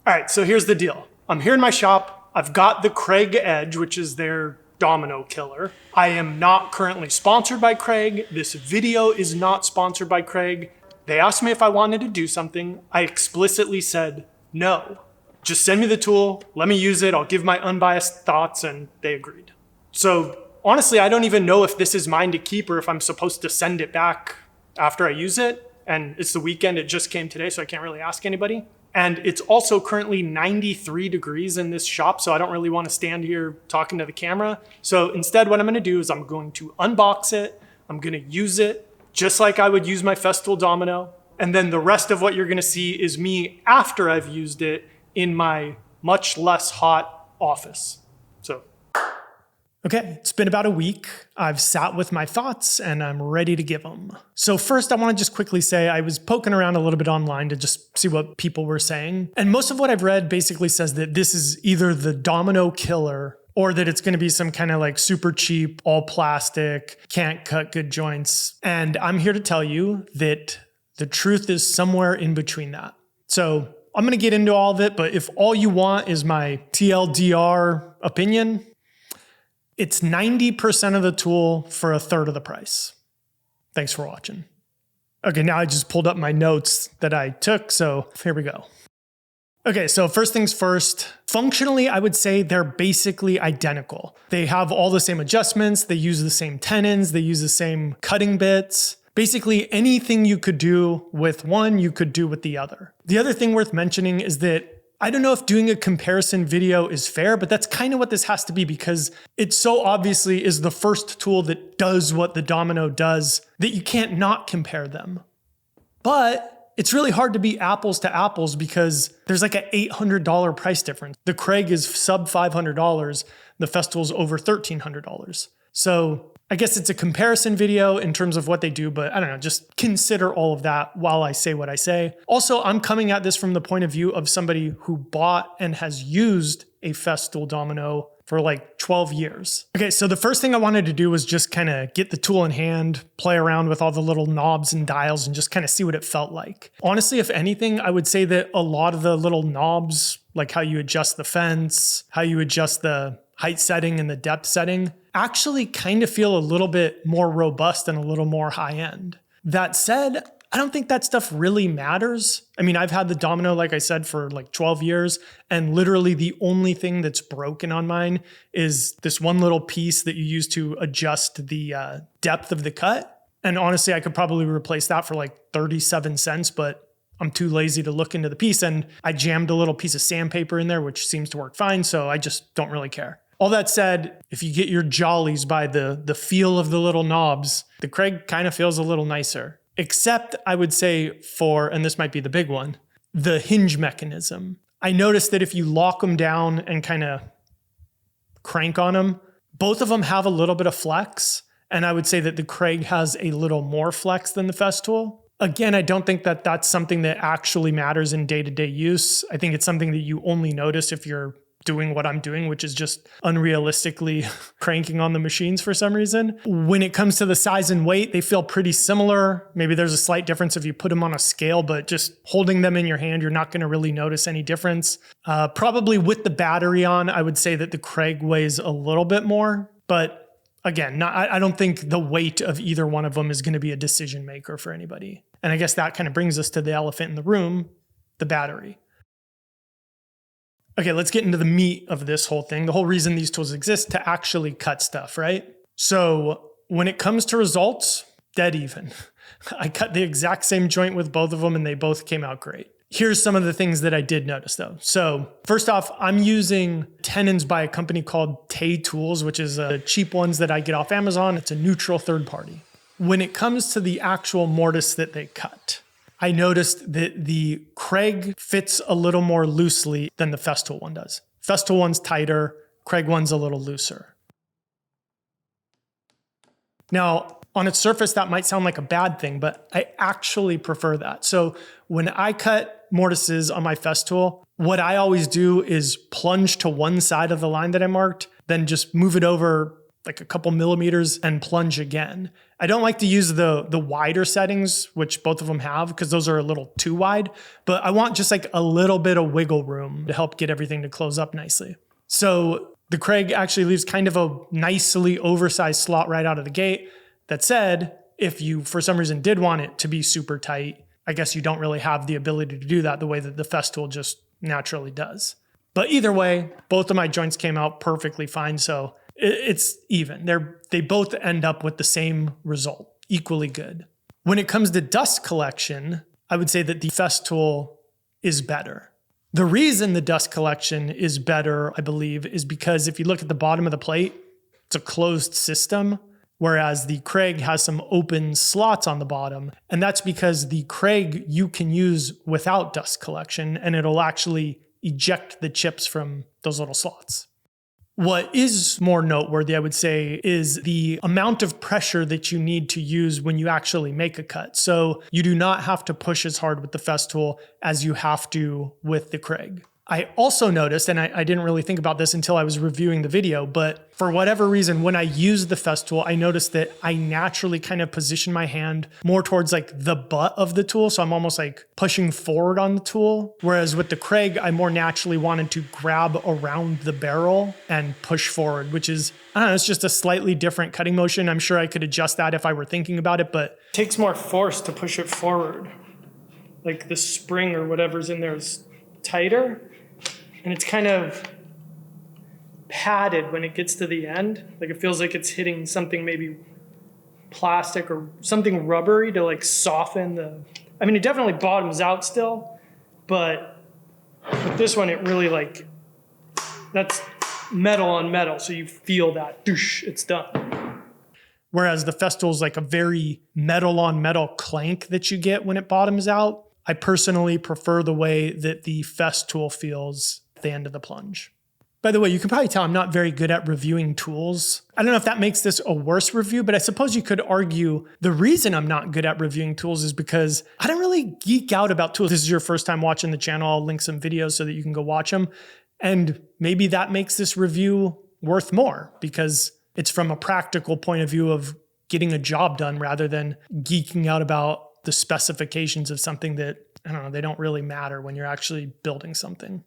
All right, so here's the deal. I'm here in my shop. I've got the Kreg Edge, which is their domino killer. I am not currently sponsored by Kreg. This video is not sponsored by Kreg. They asked me if I wanted to do something. I explicitly said no. Just send me the tool, let me use it, I'll give my unbiased thoughts, and they agreed. So honestly, I don't even know if this is mine to keep or if I'm supposed to send it back after I use it. And it's the weekend, it just came today, so I can't really ask anybody. And it's also currently 93 degrees in this shop, so I don't really want to stand here talking to the camera. So instead, what I'm going to do is I'm going to unbox it. I'm going to use it just like I would use my Festool domino. And then the rest of what you're going to see is me after I've used it in my much less hot office. Okay, it's been about a week. I've sat with my thoughts and I'm ready to give them. So first, I want to just quickly say I was poking around a little bit online to just see what people were saying. And most of what I've read basically says that this is either the domino killer or that it's going to be some kind of like super cheap, all plastic, can't cut good joints. And I'm here to tell you that the truth is somewhere in between that. So I'm going to get into all of it, but if all you want is my TLDR opinion, it's 90% of the tool for a third of the price. Thanks for watching. Okay, now I just pulled up my notes that I took, so here we go. Okay, so first things first, functionally, I would say they're basically identical. They have all the same adjustments, they use the same tenons, they use the same cutting bits. Basically, anything you could do with one, you could do with the other. The other thing worth mentioning is that I don't know if doing a comparison video is fair, but that's kind of what this has to be because it so obviously is the first tool that does what the domino does that you can't not compare them. But it's really hard to be apples to apples because there's like an $800 price difference. The Kreg is sub $500, the Festool's over $1,300. So I guess it's a comparison video in terms of what they do, but I don't know, just consider all of that while I say what I say. Also, I'm coming at this from the point of view of somebody who bought and has used a Festool domino for like 12 years. Okay, so the first thing I wanted to do was just kind of get the tool in hand, play around with all the little knobs and dials and just kind of see what it felt like. Honestly, if anything, I would say that a lot of the little knobs, like how you adjust the fence, how you adjust the height setting and the depth setting, actually kind of feel a little bit more robust and a little more high end. That said, I don't think that stuff really matters. I mean, I've had the domino, like I said, for like 12 years, and literally the only thing that's broken on mine is this one little piece that you use to adjust the depth of the cut. And honestly, I could probably replace that for like 37 cents, but I'm too lazy to look into the piece. And I jammed a little piece of sandpaper in there, which seems to work fine. So I just don't really care. All that said, if you get your jollies by the feel of the little knobs, the Kreg kind of feels a little nicer. Except I would say for, and this might be the big one, the hinge mechanism. I noticed that if you lock them down and kind of crank on them, both of them have a little bit of flex. And I would say that the Kreg has a little more flex than the Festool. Again, I don't think that that's something that actually matters in day-to-day use. I think it's something that you only notice if you're doing what I'm doing, which is just unrealistically cranking on the machines for some reason. When it comes to the size and weight, they feel pretty similar. Maybe there's a slight difference if you put them on a scale, but just holding them in your hand, you're not going to really notice any difference. Probably with the battery on, I would say that the Kreg weighs a little bit more, but again, I don't think the weight of either one of them is going to be a decision maker for anybody. And I guess that kind of brings us to the elephant in the room, the battery. Okay, let's get into the meat of this whole thing. The whole reason these tools exist to actually cut stuff, right? So when it comes to results, dead even. I cut the exact same joint with both of them and they both came out great. Here's some of the things that I did notice though. So first off, I'm using tenons by a company called Tay Tools, which is cheap ones that I get off Amazon. It's a neutral third party. When it comes to the actual mortise that they cut, I noticed that the Kreg fits a little more loosely than the Festool one does. Festool one's tighter, Kreg one's a little looser. Now, on its surface, that might sound like a bad thing, but I actually prefer that. So when I cut mortises on my Festool, what I always do is plunge to one side of the line that I marked, then just move it over like a couple millimeters and plunge again. I don't like to use the wider settings, which both of them have, because those are a little too wide, but I want just like a little bit of wiggle room to help get everything to close up nicely. So the Kreg actually leaves kind of a nicely oversized slot right out of the gate. That said, if you for some reason did want it to be super tight, I guess you don't really have the ability to do that the way that the Festool just naturally does. But either way, both of my joints came out perfectly fine, so it's even. They both end up with the same result, equally good. When it comes to dust collection, I would say that the Festool is better. The reason the dust collection is better, I believe, is because if you look at the bottom of the plate, it's a closed system, whereas the Kreg has some open slots on the bottom. And that's because the Kreg you can use without dust collection, and it'll actually eject the chips from those little slots. What is more noteworthy, I would say, is the amount of pressure that you need to use when you actually make a cut. So you do not have to push as hard with the Festool as you have to with the Kreg. I also noticed, and I didn't really think about this until I was reviewing the video, but for whatever reason, when I use the Festool, I noticed that I naturally kind of position my hand more towards like the butt of the tool. So I'm almost like pushing forward on the tool. Whereas with the Kreg, I more naturally wanted to grab around the barrel and push forward, which is, I don't know, it's just a slightly different cutting motion. I'm sure I could adjust that if I were thinking about it, but it takes more force to push it forward. Like the spring or whatever's in there is tighter. And it's kind of padded when it gets to the end. Like it feels like it's hitting something maybe plastic or something rubbery to like soften I mean, it definitely bottoms out still, but with this one, it really like, that's metal on metal. So you feel that, doosh, it's done. Whereas the Festool is like a very metal on metal clank that you get when it bottoms out. I personally prefer the way that the Festool feels the end of the plunge. By the way, you can probably tell I'm not very good at reviewing tools. I don't know if that makes this a worse review, but I suppose you could argue the reason I'm not good at reviewing tools is because I don't really geek out about tools. This is your first time watching the channel. I'll link some videos so that you can go watch them. And maybe that makes this review worth more because it's from a practical point of view of getting a job done rather than geeking out about the specifications of something that, I don't know, they don't really matter when you're actually building something.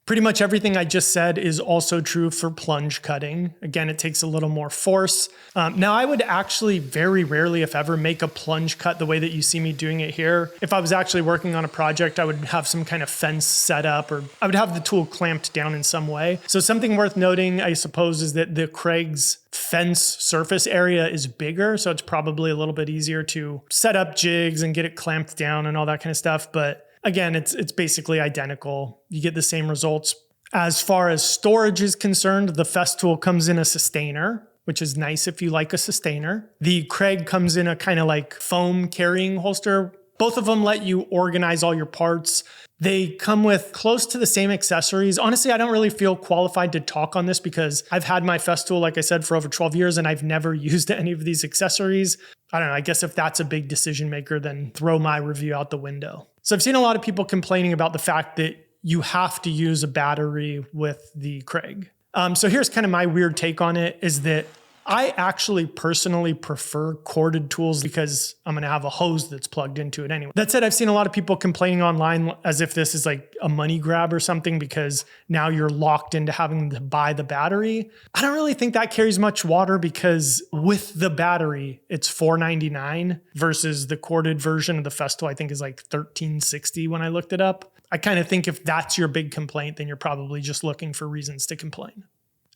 Pretty much everything I just said is also true for plunge cutting. Again, it takes a little more force. Now, I would actually very rarely, if ever, make a plunge cut the way that you see me doing it here. If I was actually working on a project, I would have some kind of fence set up, or I would have the tool clamped down in some way. So something worth noting, I suppose, is that the Kreg's fence surface area is bigger, so it's probably a little bit easier to set up jigs and get it clamped down and all that kind of stuff. But again, it's basically identical. You get the same results. As far as storage is concerned, the Festool comes in a sustainer, which is nice if you like a sustainer. The Kreg comes in a kind of like foam carrying holster. Both of them let you organize all your parts. They come with close to the same accessories. Honestly, I don't really feel qualified to talk on this because I've had my Festool, like I said, for over 12 years and I've never used any of these accessories. I don't know, I guess if that's a big decision maker, then throw my review out the window. So I've seen a lot of people complaining about the fact that you have to use a battery with the Kreg. So here's kind of my weird take on it is that I actually personally prefer corded tools because I'm going to have a hose that's plugged into it anyway. That said, I've seen a lot of people complaining online as if this is like a money grab or something because now you're locked into having to buy the battery. I don't really think that carries much water because with the battery, it's $4.99 versus the corded version of the Festool I think is like $13.60 when I looked it up. I kind of think if that's your big complaint, then you're probably just looking for reasons to complain.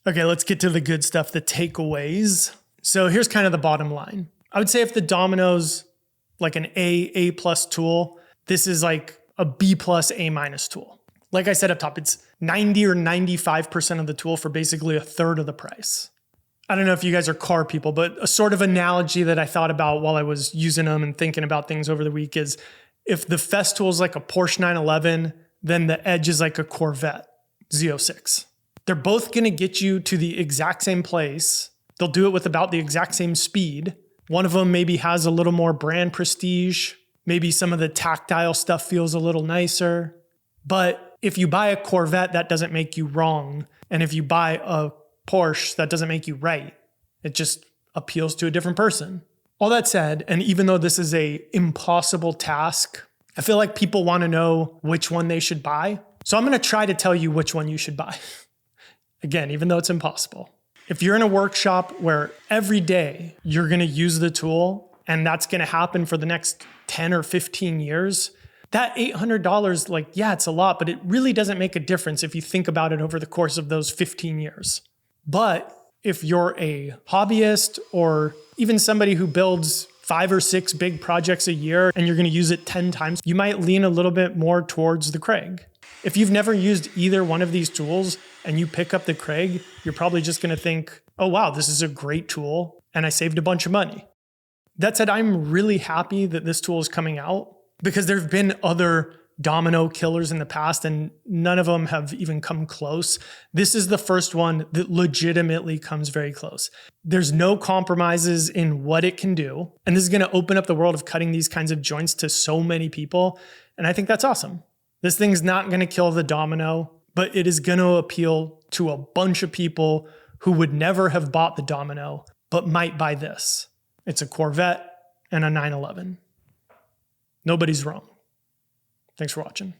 Okay, let's get to the good stuff, the takeaways. So here's kind of the bottom line. I would say if the Domino's like an A+ tool, this is like a B+, A- tool. Like I said up top, it's 90 or 95% of the tool for basically a third of the price. I don't know if you guys are car people, but a sort of analogy that I thought about while I was using them and thinking about things over the week is if the Festool is like a Porsche 911, then the Edge is like a Corvette Z06. They're both going to get you to the exact same place. They'll do it with about the exact same speed. One of them maybe has a little more brand prestige. Maybe some of the tactile stuff feels a little nicer. But if you buy a Corvette, that doesn't make you wrong. And if you buy a Porsche, that doesn't make you right. It just appeals to a different person. All that said, and even though this is an impossible task, I feel like people want to know which one they should buy. So I'm going to try to tell you which one you should buy. Again, even though it's impossible. If you're in a workshop where every day you're going to use the tool and that's going to happen for the next 10 or 15 years, that $800, like, yeah, it's a lot, but it really doesn't make a difference if you think about it over the course of those 15 years. But if you're a hobbyist or even somebody who builds 5 or 6 big projects a year and you're going to use it 10 times, you might lean a little bit more towards the Kreg. If you've never used either one of these tools and you pick up the Kreg, you're probably just going to think, oh, wow, this is a great tool and I saved a bunch of money. That said, I'm really happy that this tool is coming out because there have been other Domino killers in the past and none of them have even come close. This is the first one that legitimately comes very close. There's no compromises in what it can do. And this is going to open up the world of cutting these kinds of joints to so many people. And I think that's awesome. This thing's not going to kill the Domino, but it is going to appeal to a bunch of people who would never have bought the Domino, but might buy this. It's a Corvette and a 911. Nobody's wrong. Thanks for watching.